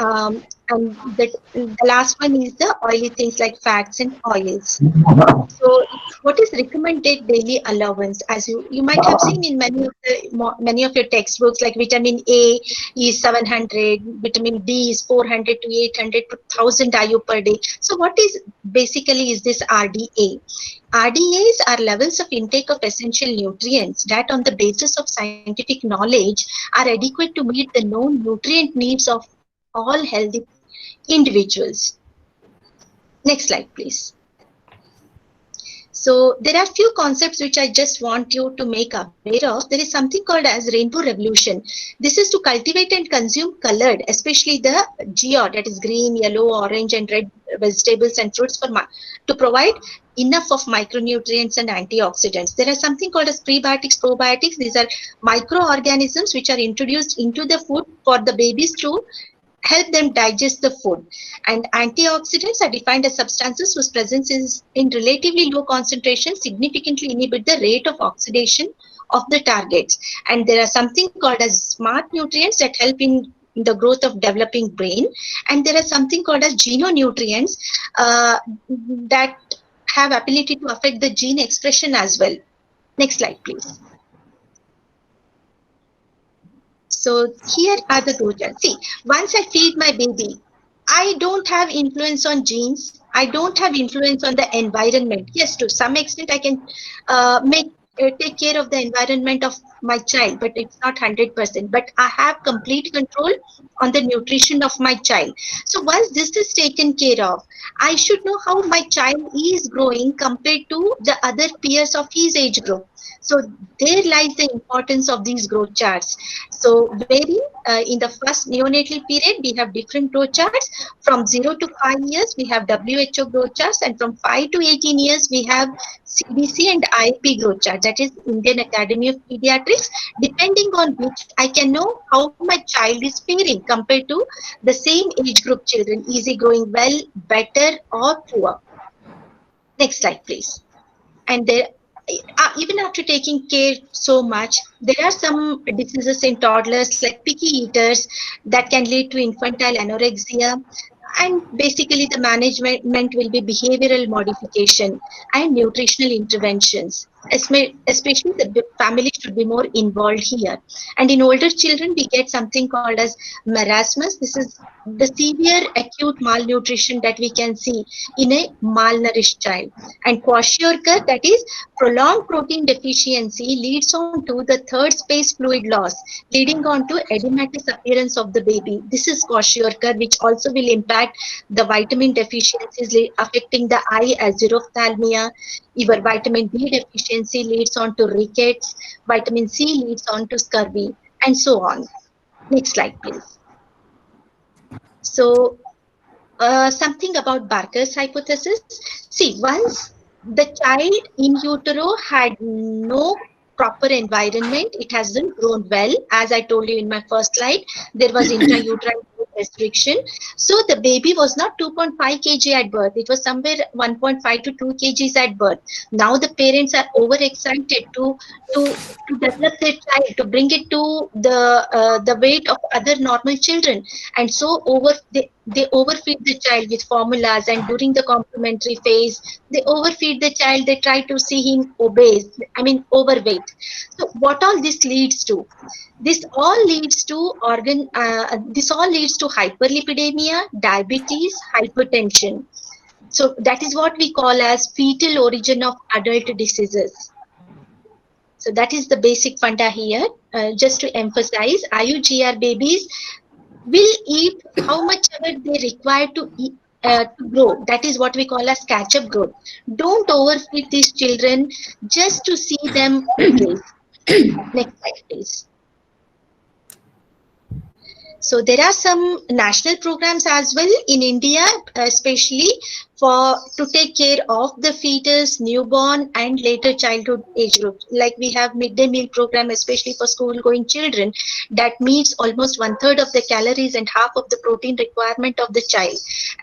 E: and the last one is the oily things like fats and oils. So what is recommended daily allowance? As you might have seen in many of your textbooks, like vitamin A is 700, vitamin D is 400 to 800 to 1000 IU per day. So what is basically is this RDA? RDAs are levels of intake of essential nutrients that on the basis of scientific knowledge are adequate to meet the known nutrient needs of all healthy individuals. Next slide, please. So there are few concepts which I just want you to make aware of. There is something called as rainbow revolution. This is to cultivate and consume colored, especially the GR, that is green, yellow, orange and red vegetables and fruits to provide enough of micronutrients and antioxidants. There are something called as prebiotics, probiotics. These are microorganisms which are introduced into the food for the babies to help them digest the food. And antioxidants are defined as substances whose presence is in relatively low concentration significantly inhibit the rate of oxidation of the targets. And there are something called as smart nutrients that help in the growth of developing brain. And there are something called as genonutrients that have ability to affect the gene expression as well. Next slide, please. So here are the dosages. See, once I feed my baby, I don't have influence on genes. I don't have influence on the environment. Yes, to some extent, I can take care of the environment of my child, but it's not 100%. But I have complete control on the nutrition of my child. So once this is taken care of, I should know how my child is growing compared to the other peers of his age group. So there lies the importance of these growth charts. So in the first neonatal period, we have different growth charts. From 0 to 5 years, we have WHO growth charts, and from 5 to 18 years, we have CDC and IAP growth chart, that is Indian Academy of Pediatrics, depending on which I can know how my child is faring compared to the same age group children. Is he growing well, better, or poor? Next slide, please. And there, even after taking care so much, there are some diseases in toddlers like picky eaters that can lead to infantile anorexia. And basically the management will be behavioral modification and nutritional interventions. Especially the family should be more involved here. And in older children, we get something called as marasmus. This is the severe acute malnutrition that we can see in a malnourished child. And kwashiorkor, that is prolonged protein deficiency, leads on to the third space fluid loss, leading on to edematous appearance of the baby. This is kwashiorkor, which also will impact the vitamin deficiencies affecting the eye as xerophthalmia. Your vitamin D deficiency leads on to rickets, vitamin C leads on to scurvy, and so on. Next slide, please. So, something about Barker's hypothesis. See, once the child in utero had no proper environment, it hasn't grown well. As I told you in my first slide, there was intrauterine restriction. So the baby was not 2.5 kg at birth. It was somewhere 1.5 to 2 kgs at birth. Now the parents are overexcited to develop their child, to bring it to the weight of other normal children. And so they overfeed the child with formulas, and during the complementary phase, they overfeed the child. They try to see him overweight. So what all this leads to? This all leads to hyperlipidemia, diabetes, hypertension. So that is what we call as fetal origin of adult diseases. So that is the basic funda here. Just to emphasize, IUGR babies will eat how much ever they require to eat, to grow. That is what we call as catch-up growth. Don't overfeed these children just to see them increase. Next slide, please. So there are some national programs as well in India, especially to take care of the fetus, newborn, and later childhood age groups. Like we have midday meal program, especially for school-going children, that meets almost 1/3 of the calories and half of the protein requirement of the child.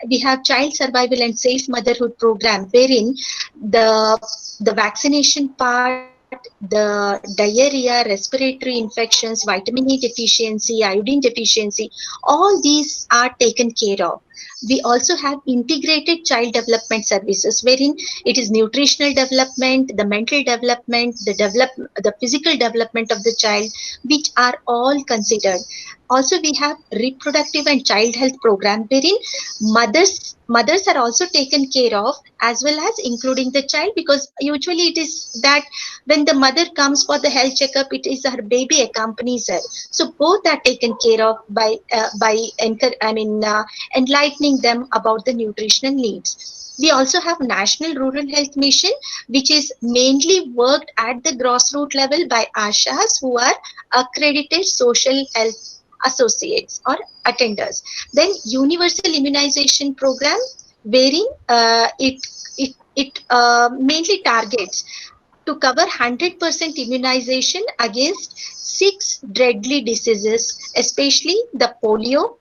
E: We have child survival and safe motherhood program, wherein the vaccination part, the diarrhea, respiratory infections, vitamin E deficiency, iodine deficiency, all these are taken care of. We also have integrated child development services, wherein it is nutritional development, the mental development, the physical development of the child, which are all considered. Also, we have reproductive and child health program, wherein mothers are also taken care of, as well as including the child, because usually it is that when the mother comes for the health checkup, it is her baby accompanies her. So both are taken care of by enlightening them about the nutritional needs. We also have National Rural Health Mission, which is mainly worked at the grassroots level by ASHAs, who are accredited social health associates or attenders. Then Universal Immunization Program, wherein it mainly targets to cover 100% immunization against 6 deadly diseases, especially the polio,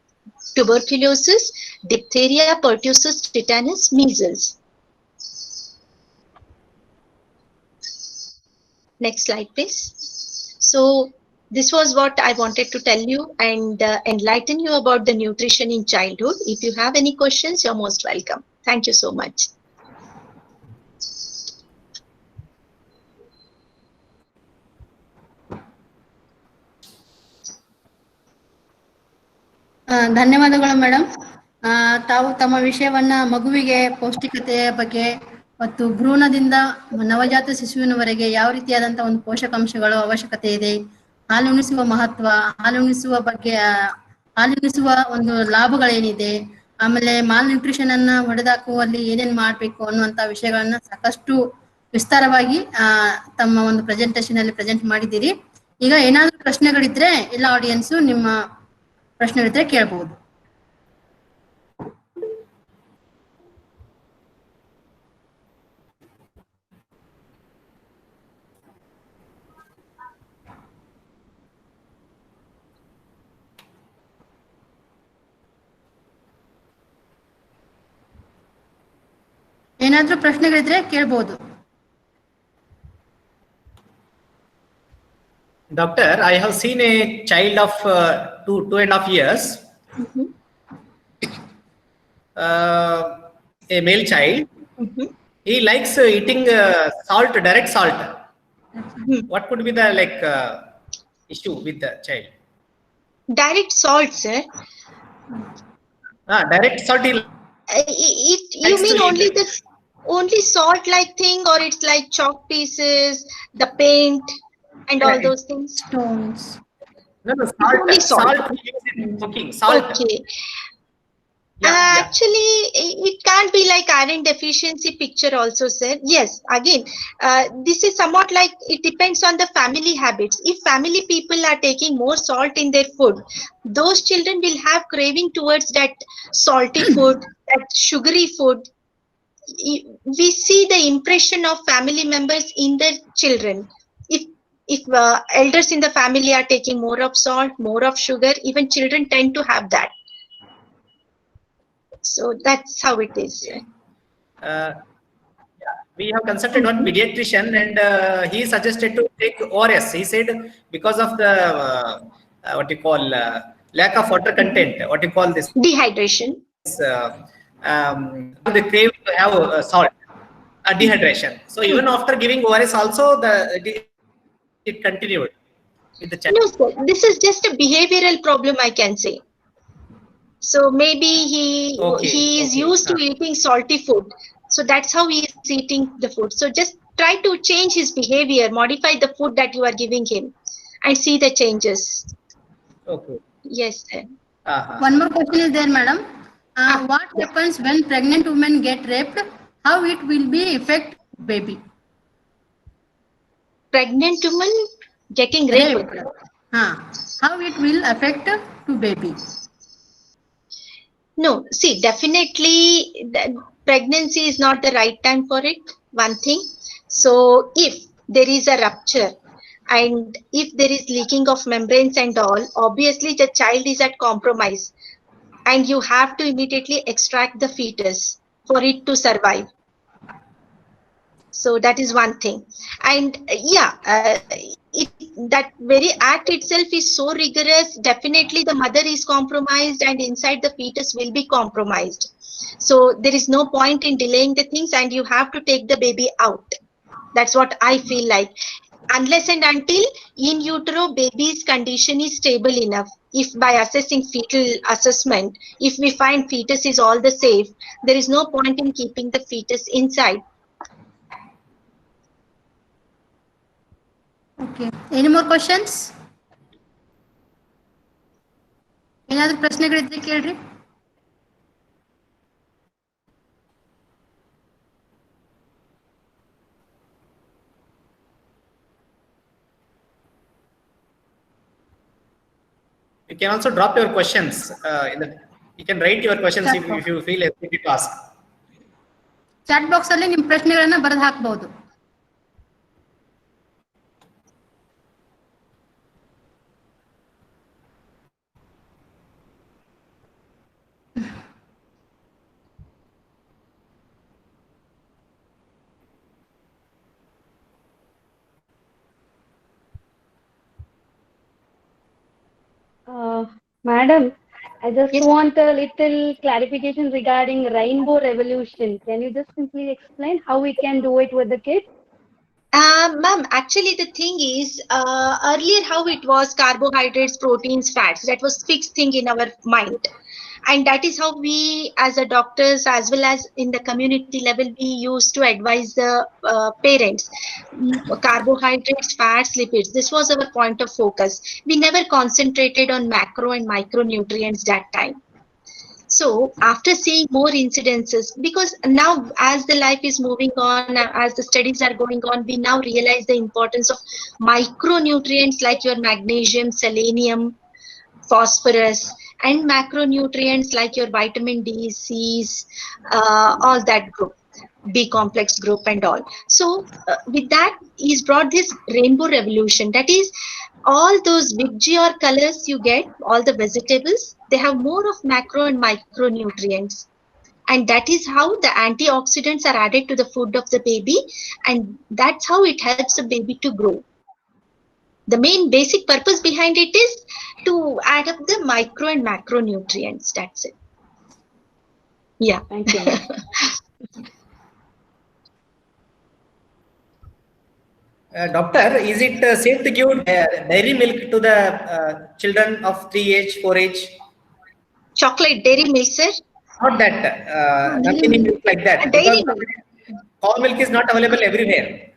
E: tuberculosis, diphtheria, pertussis, tetanus, measles. Next slide, please. So this was what I wanted to tell you and enlighten you about the nutrition in childhood. If you have any questions, you're most welcome. Thank you so much.
B: ಧನ್ಯವಾದಗಳು madam. ತಾವು ತಮ್ಮ ವಿಷಯವನ್ನ ಮಗುವಿಗೆ ಪೌಷ್ಟಿಕತೆಯ ಬಗ್ಗೆ ಮತ್ತು ಭ್ರೂಣದಿಂದ ನವಜಾತ ಶಿಶುವಿನವರೆಗೆ ಯಾವ ರೀತಿಯಾದಂತಹ ಒಂದು ಪೋಷಕಾಂಶಗಳು ಅವಶ್ಯಕತೆ ಇದೆ, ಹಾಲುಣಿಸುವ ಮಹತ್ವ, ಹಾಲುಣಿಸುವ ಬಗ್ಗೆ, ಹಾಲುಣಿಸುವ ಒಂದು ಲಾಭಗಳೇನಿದೆ, ಆಮೇಲೆ ಮಾಲ್ ನ್ಯೂಟ್ರಿಷನ್ ಅನ್ನ ಹೊಡೆದಾಕುವಲ್ಲಿ ಏನೇನ್ ಮಾಡ್ಬೇಕು ಅನ್ನುವಂತ ವಿಷಯಗಳನ್ನ ಸಾಕಷ್ಟು ವಿಸ್ತಾರವಾಗಿ ತಮ್ಮ ಒಂದು ಪ್ರೆಸೆಂಟೇಶನ್ ಅಲ್ಲಿ ಪ್ರೆಸೆಂಟ್ ಮಾಡಿದ್ದೀರಿ. ಈಗ ಏನಾದ್ರು ಪ್ರಶ್ನೆಗಳಿದ್ರೆ ಎಲ್ಲ ಆಡಿಯನ್ಸು ನಿಮ್ಮ ಪ್ರಶ್ನೆಗಳಿದ್ರೆ ಕೇಳಬಹುದು. ಏನಾದ್ರೂ ಪ್ರಶ್ನೆಗಳಿದ್ರೆ ಕೇಳಬಹುದು.
A: Doctor, I have seen a child of 2.5 years, a male child. He likes eating salt, direct salt. What could be the issue with the child?
E: Direct salt, sir.
A: Direct salt.
E: You mean only salt like thing, or it's like chalk pieces, the paint, and all those things?
B: Stones.
A: No, salt.
E: Only salt.
A: Salt we use in cooking. Salt.
E: Okay.
A: Yeah.
E: Actually, it can't be like iron deficiency picture also, sir. Yes, again, this is somewhat like it depends on the family habits. If family people are taking more salt in their food, those children will have craving towards that salty food, that sugary food. We see the impression of family members in their children. If elders in the family are taking more of salt, more of sugar, even children tend to have that. So that's how it is.
A: We have consulted one pediatrician, and he suggested to take ORS. He said because of the lack of water content,
E: Dehydration.
A: The craving to have salt, dehydration. So even after giving ORS, also it continued with the child.
E: No, sir. This is just a behavioral problem, I can say. So maybe he is used to eating salty food. So that's how he is eating the food. So just try to change his behavior, modify the food that you are giving him, and see the changes.
A: Okay.
E: Yes, sir.
B: One more question is there, madam. What happens when pregnant women get raped? How it will be affect baby?
E: Pregnant woman getting raped.
B: How it will affect to baby?
E: No, see, definitely pregnancy is not the right time for it, one thing. So if there is a rupture and if there is leaking of membranes and all, obviously the child is at compromise and you have to immediately extract the fetus for it to survive. So that is one thing. And that very act itself is so rigorous. Definitely the mother is compromised and inside the fetus will be compromised. So there is no point in delaying the things and you have to take the baby out. That's what I feel like. Unless and until in utero baby's condition is stable enough. If by assessing fetal assessment, if we find fetus is all the safe, there is no point in keeping the fetus inside.
B: Okay. Any more questions? ಏನಾದರೂ ಪ್ರಶ್ನೆಗಳಿದ್ರೆ ಕೇಳ್ರಿ.
A: You can also drop your questions you can write your questions if you feel hesitant to ask.
B: Chat box ಅಲ್ಲಿ ನಿಮ್ಮ ಪ್ರಶ್ನೆಗಳನ್ನ ಬರೆದು ಹಾಕಬಹುದು.
C: Madam, I just
E: Yes.
C: want a little clarification regarding rainbow revolution. Can you just simply explain how we can do it with the kids?
E: Ma'am, actually the thing is, earlier how it was carbohydrates, proteins, fats, that was fixed thing in our mind. And that is how we as a doctors as well as in the community level, we used to advise the parents. Carbohydrates, fats, lipids, this was our point of focus. We never concentrated on macro and micronutrients that time. So after seeing more incidences, because now as the life is moving on, as the studies are going on, we now realize the importance of micronutrients like your magnesium, selenium, phosphorus, and macronutrients like your vitamin D, C's, all that group, B complex group and all. So with that is brought this rainbow revolution. That is, all those big G or colors you get, all the vegetables, they have more of macro and micronutrients. And that is how the antioxidants are added to the food of the baby. And that's how it helps the baby to grow. The main basic purpose behind it is to add up the micro and macronutrients. That's it. Yeah.
C: Thank you, ma'am.
A: Doctor, is it safe to give dairy milk to the children of 3 age, 4 age?
E: Chocolate dairy milk, sir?
A: Not that, not any milk like that.
E: Dairy
A: Because
E: milk.
A: cow milk is not available everywhere.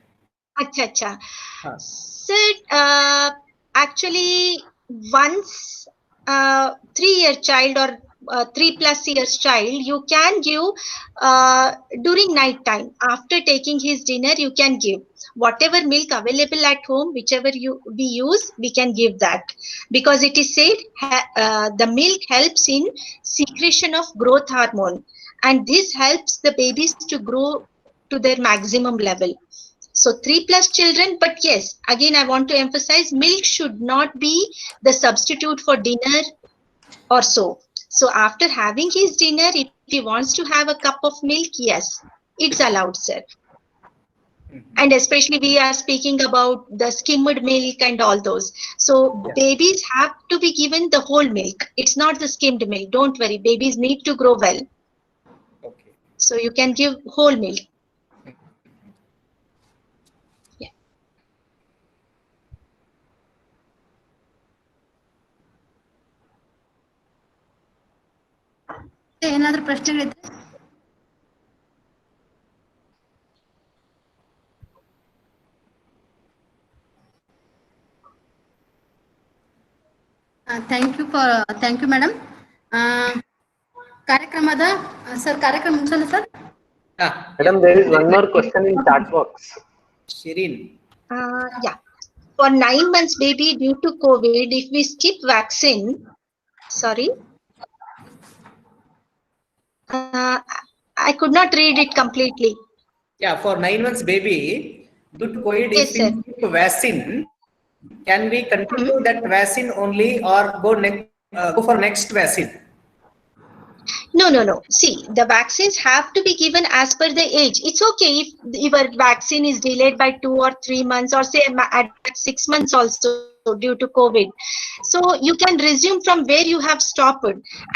E: Acha, acha.
A: Huh.
E: Sir, actually, once 3-year child or 3+ years child, you can give during night time. After taking his dinner, you can give whatever milk available at home, whichever we use, we can give that, because it is said the milk helps in secretion of growth hormone, and this helps the babies to grow to their maximum level. So 3+ children, but yes, again I want to emphasize, milk should not be the substitute for dinner or so. So after having his dinner, if he wants to have a cup of milk, yes, it's allowed, sir. And especially we are speaking about the skimmed milk and all those. So babies have to be given the whole milk. It's not the skimmed milk. Don't worry, babies need to grow well.
A: Okay.
E: So you can give whole milk.
B: ಏನಾದ್ರೂ ಪ್ರಶ್ನೆಗಳಿದ್ರೆ thank you madam. ಕಾರ್ಯಕ್ರಮದ sir ಕಾರ್ಯಕ್ರಮ ಮುಗಿಸಲ್ಲ sir?
F: Madam, there is one more question in chat box.
A: Shirin.
E: Yeah. For 9 months baby due to COVID, if we skip vaccine, sorry. I could not read it completely.
A: Yeah, for 9 months baby, due to COVID,
E: Yes,
A: if we skip vaccine, can we continue that vaccine only or go for next vaccine?
E: No. See, the vaccines have to be given as per the age. It's okay if your vaccine is delayed by 2 or 3 months, or say at 6 months also due to COVID. So you can resume from where you have stopped.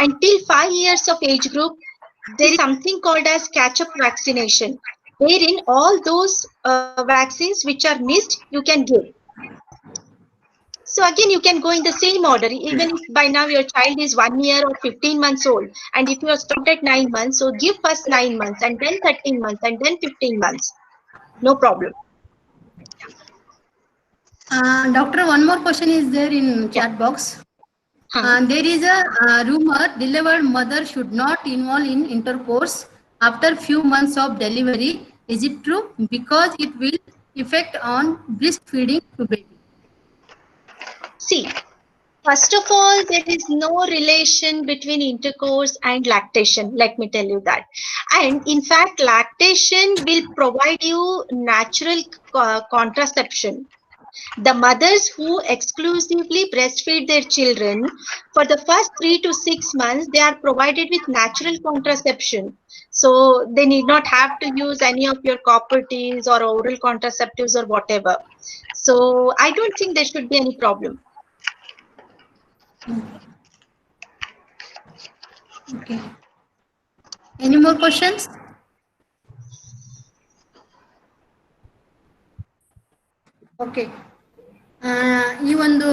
E: Until 5 years of age group, there is something called as catch-up vaccination, wherein all those vaccines which are missed, you can give. So again, you can go in the same order, even if by now your child is 1 year or 15 months old. And if you are stopped at 9 months, so give first 9 months and then 13 months and then 15 months. No problem.
B: Doctor, one more question is there in chat box. There is a rumor delivered mother should not involve in intercourse after few months of delivery. Is it true? Because it will affect on breastfeeding to baby.
E: See, first of all, there is no relation between intercourse and lactation. Let me tell you that. And in fact, lactation will provide you natural contraception. The mothers who exclusively breastfeed their children, for the first 3 to 6 months, they are provided with natural contraception. So they need not have to use any of your copper teas or oral contraceptives or whatever. So I don't think there should be any problem.
B: Okay. Any more questions? Okay, ಈ ಒಂದು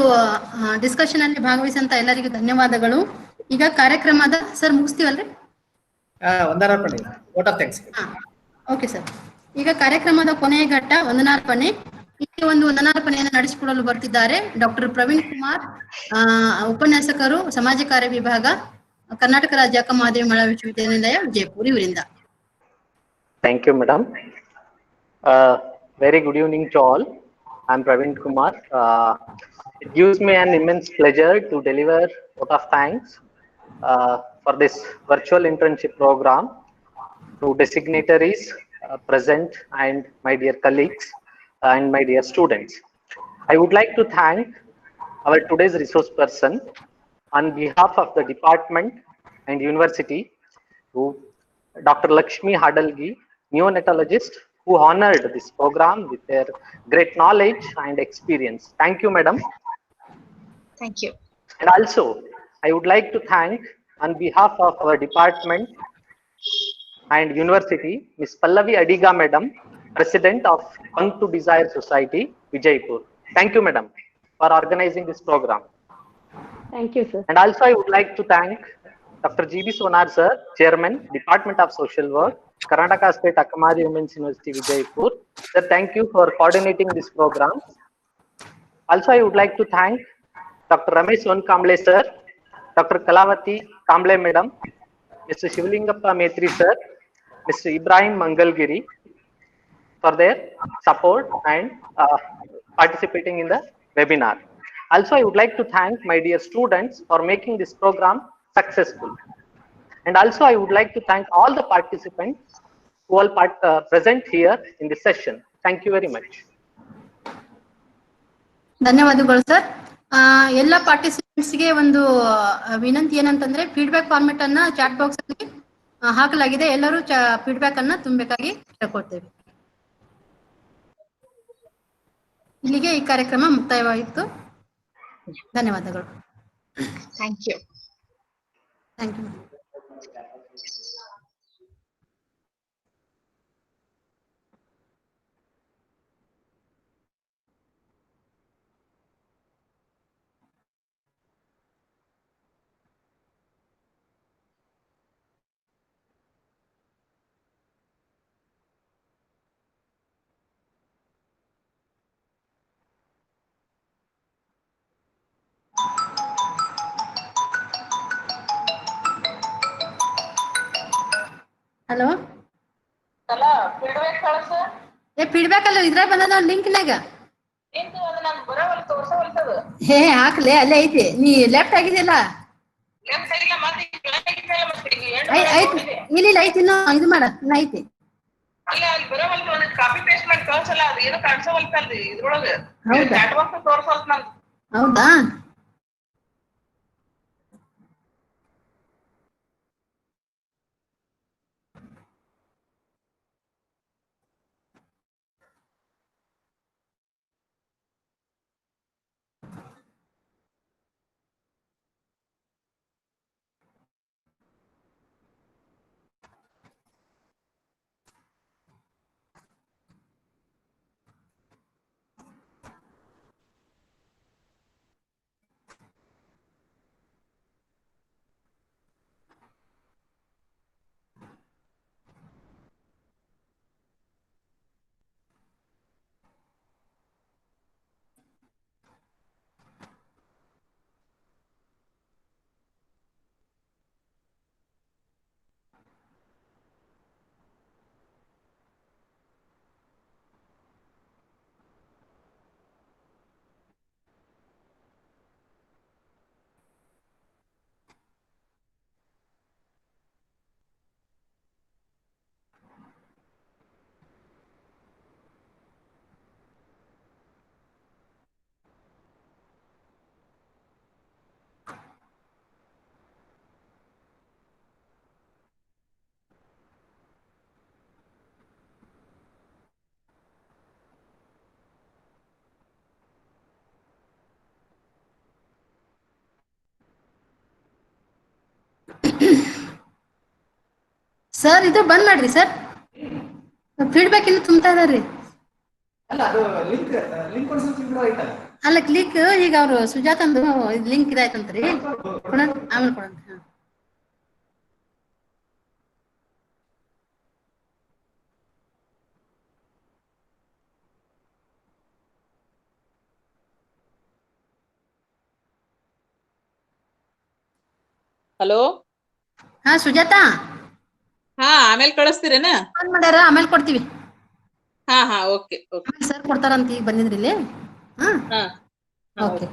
B: discussion ಅಲ್ಲಿ ಭಾಗವಹಿಸಂತ ಎಲ್ಲರಿಗೂ ಧನ್ಯವಾದಗಳು. ಈಗ ಕಾರ್ಯಕ್ರಮದ sir ಮುಗಿಸ್ತೀವಲ್ರಿ?
A: ವಂದನಾರ್ಪಣೆ, vote of thanks.
B: Okay sir. ಈಗ ಕಾರ್ಯಕ್ರಮದ ಕೊನೆಯ ಘಟ್ಟ ವಂದನಾರ್ಪಣೆ. ಇಲ್ಲಿ ಒಂದು ವಂದನಾರ್ಪಣೆಯನ್ನು ನಡೆಸಿಕೊಡಲು ಬರ್ತಿದ್ದಾರೆ ಡಾಕ್ಟರ್ ಪ್ರವೀಣ್ ಕುಮಾರ್, ಉಪನ್ಯಾಸಕರು, ಸಮಾಜ ಕಾರ್ಯ ವಿಭಾಗ, ಕರ್ನಾಟಕ ರಾಜ್ಯ ಅಕ್ಕ ಮಹಾದೇವಿ ಮಹಿಳಾ ವಿಶ್ವವಿದ್ಯಾನಿಲಯ ವಿಜಯಪುರ, ಇವರಿಂದ.
F: Thank you, madam. Very good evening to all. I'm Praveen Kumar. It gives me an immense pleasure to deliver vote of thanks for this virtual internship program to designatories present and my dear colleagues and my dear students. I would like to thank our today's resource person on behalf of the department and university, who Dr. Lakshmi Hadalgi, neonatologist, who honored this program with their great knowledge and experience. Thank you, madam.
E: Thank you.
F: And also, I would like to thank on behalf of our department and university, Ms. Pallavi Adiga, madam, president of Punk to Desire Society, Vijaypur. Thank you, madam, for organizing this program.
C: Thank you, sir.
F: And also, I would like to thank Dr. G.B. Sonar, sir, Chairman, Department of Social Work, Karnataka State Akka Madavi Women's University, Vijaypur. Sir, thank you for coordinating this program. Also, I would like to thank Dr. Ramesh Sonkamble, sir, Dr. Kalavati Kamble, madam, Mr. Shivlingappa Metri, sir, Mr. Ibrahim Mangalgiri, for their support and participating in the webinar. Also, I would like to thank my dear students for making this program successful. And also, I would like to thank all the participants who all present here in this session. Thank you very much.
B: ಧನ್ಯವಾದಗಳು sir. ಎಲ್ಲ ಪಾರ್ಟಿಸಿಪೆಂಟ್ಸ್ಗೆ ಒಂದು ವಿನಂತಿ ಏನಂತಂದ್ರೆ, feedback format ಅನ್ನ chat box ಅಲ್ಲಿ ಹಾಕಲಾಗಿದೆ. ಎಲ್ಲರೂ feedback ಅನ್ನ ತುಂಬಬೇಕಾಗಿ ಕೇಳ್ಕೊಳ್ತೇವೆ. ಇಲ್ಲಿಗೆ ಈ ಕಾರ್ಯಕ್ರಮ ಮುಕ್ತಾಯವಾಗಿತ್ತು. ಧನ್ಯವಾದಗಳು.
E: Thank you.
B: Thank you. Hello, feedback ಅಲ್ಲ ಇದ್ರಾಗ ಬಂದ ಲಿಂಕ್ನಾಗ. ಹೇ ಹಾಕ್ಲೆ, ಅಲ್ಲೇ ಐತಿ. ನೀ ಲೆಫ್ಟ್ ಆಗಿದೆಯಲ್ಲ, ಇಲ್ಲ ಐತಿ. ಇನ್ನು ಇದು ಮಾಡ, ಇನ್ನ ಐತಿ. ಹೌದಾ? ಸರ್ ಇದು ಬಂದ್ ಮಾಡ್ರಿ ಸರ್, ಫೀಡ್ಬ್ಯಾಕ್ ಇನ್ನು ತುಂಬ್ತಾ ಇದಾರ್ರಿ.
A: ಅಲ್ಲ ಅದು ಲಿಂಕ್ ಒಂದ್ಸಲ ಆಯ್ತಲ್ಲ.
B: ಅಲ್ಲ ಕ್ಲಿಕ್ ಈಗ ಅವ್ರು ಸುಜಾತಂದು ಲಿಂಕ್ ಇದಾಯ್ತಂತ್ರಿ, ಕೊಡೋಣ ಆಮೇಲೆ ಕೊಡೋಣ.
G: ಹಲೋ,
B: ಹಾ ಸುಜಾತ
G: ಹಾ ಆಮೇಲೆ ಕಳಿಸ್ತೀರೇನ?
B: ಫೋನ್ ಮಾಡ್ಯಾರ, ಆಮೇಲೆ ಕೊಡ್ತೀವಿ.
G: ಹಾ ಹಾ ಓಕೆ ಓಕೆ
B: ಸರ್ ಕೊಡ್ತಾರಂತ ಈಗ ಬಂದಿದ್ರಿ ಇಲ್ಲಿ. ಹಾ
G: ಹಾ
B: ಓಕೆ.